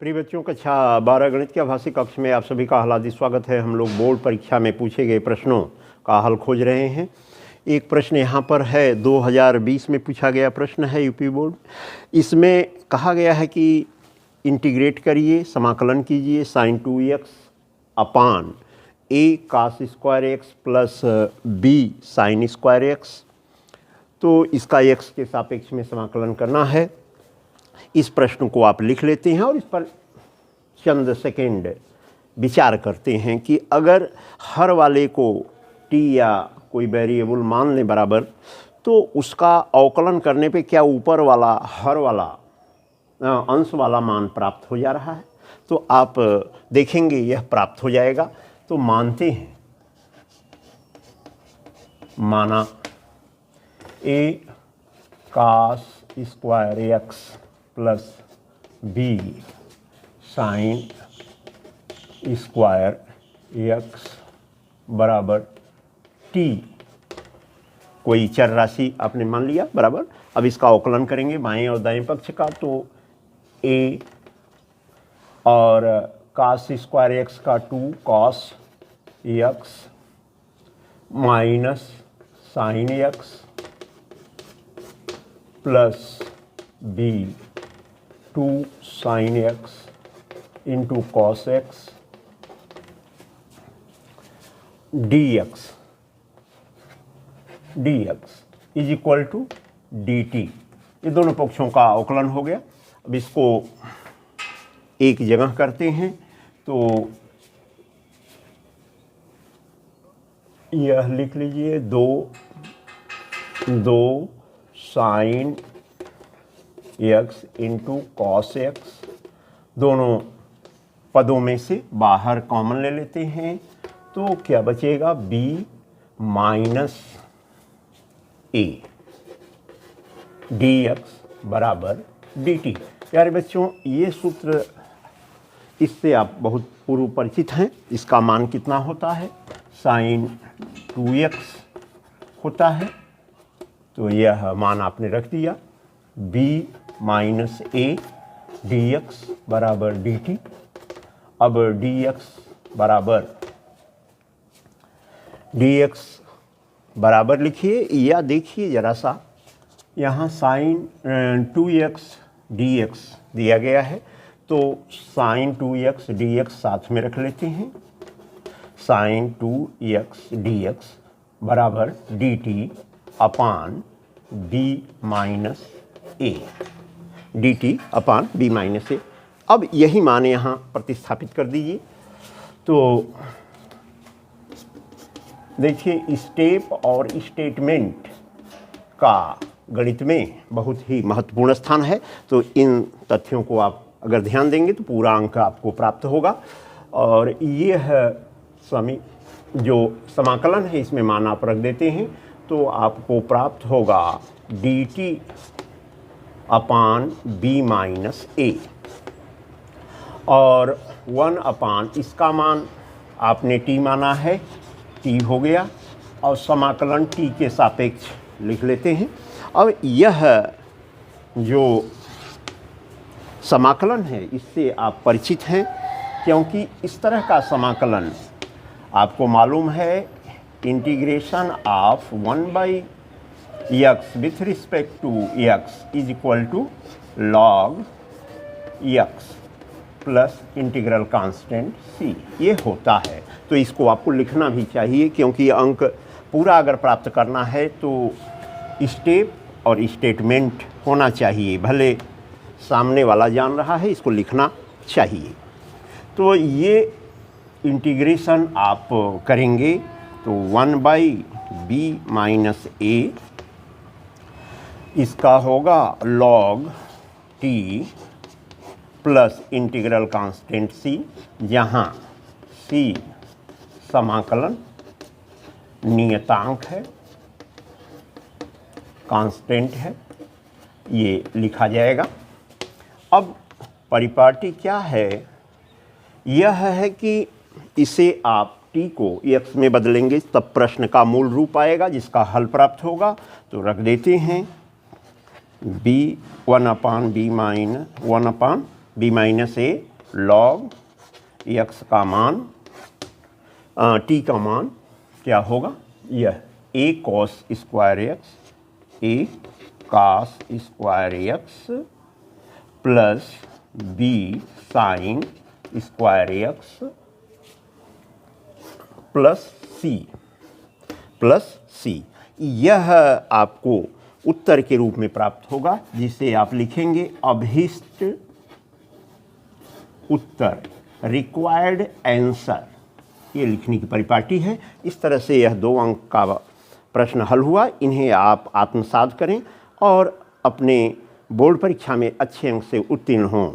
प्रिय बच्चों, कक्षा 12 गणित के आभासी कक्ष में आप सभी का हार्दिक स्वागत है। हम लोग बोर्ड परीक्षा में पूछे गए प्रश्नों का हल खोज रहे हैं। एक प्रश्न यहाँ पर है, 2020 में पूछा गया प्रश्न है यूपी बोर्ड। इसमें कहा गया है कि इंटीग्रेट करिए, समाकलन कीजिए sin 2x upon a cos square x plus b sin square x। तो इसका x के सापेक्ष में समाकलन करना है। इस प्रश्न को आप लिख लेते हैं और इस पर चंद सेकंड विचार करते हैं कि अगर हर वाले को t या कोई वेरिएबल मान लें बराबर, तो उसका अवकलन करने पे क्या ऊपर वाला हर वाला अंश वाला मान प्राप्त हो जा रहा है। तो आप देखेंगे यह प्राप्त हो जाएगा। तो मानते हैं, माना a cos square x plus b sine square x बराबर t। कोई चर राशि आपने मान लिया बराबर। अब इसका अवकलन करेंगे बाएं और दाएं पक्ष का। तो a और cos स्क्वायर x का 2 cos x minus sine x plus b 2 sin x into cos x dx is equal to dt। ये दोनों पक्षों का अवकलन हो गया। अब इसको एक जगह करते हैं। तो यह लिख लीजिए, 2 sin x into cos x. दोनों पदों में से बाहर कॉमन ले लेते हैं। तो क्या बचेगा, b माइनस a dx बराबर dt। प्यारे बच्चों, ये सूत्र इससे आप बहुत पूर्व परिचित हैं। इसका मान कितना होता है, साइन 2x होता है। तो यह मान आपने रख दिया, b माइनस a dx बराबर dt। अब dx बराबर लिखिए, या देखिए ज़रा सा, यहाँ साइन 2x dx दिया गया है। तो साइन 2x dx साथ में रख लेते हैं। साइन 2x dx बराबर dt upon b minus a, dt upon b minus a। अब यही मान यहाँ प्रतिस्थापित कर दीजिए। तो देखिए, स्टेप और स्टेटमेंट का गणित में बहुत ही महत्वपूर्ण स्थान है। तो इन तथ्यों को आप अगर ध्यान देंगे तो पूरा अंक आपको प्राप्त होगा। और यह जो समाकलन है, इसमें मान आप रख देते हैं तो आपको प्राप्त होगा dt upon b minus a। और 1 अपान इसका मान आपने t माना है, t हो गया। और समाकलन t के सापेक्ष लिख लेते हैं। अब यह जो समाकलन है, इससे आप परिचित हैं, क्योंकि इस तरह का समाकलन आपको मालूम है, integration of 1/x with respect to x is equal to log x plus integral constant c, ये होता है। तो इसको आपको लिखना भी चाहिए, क्योंकि अंक पूरा अगर प्राप्त करना है तो स्टेप और स्टेटमेंट होना चाहिए। भले सामने वाला जान रहा है, इसको लिखना चाहिए। तो ये इंटीग्रेशन आप करेंगे तो 1/b माइनस a, इसका होगा log t plus integral constant c, जहाँ c समाकलन नियतांक है, कांस्टेंट है, ये लिखा जाएगा। अब परिपाटी क्या है, यह है कि इसे आप t को x में बदलेंगे तब प्रश्न का मूल रूप आएगा, जिसका हल प्राप्त होगा। तो रख देते हैं b 1 अपान b माइनस 1 अपान b माइनस ए लॉग x का मान t का मान क्या होगा, यह a cos square x a cos square x plus b sine square x plus C यह आपको उत्तर के रूप में प्राप्त होगा, जिसे आप लिखेंगे अभीष्ट उत्तर, रिक्वायर्ड आंसर। ये लिखने की परिपाटी है। इस तरह से यह 2 अंक का प्रश्न हल हुआ। इन्हें आप आत्मसात करें और अपने बोर्ड परीक्षा में अच्छे अंक से उत्तीर्ण हों।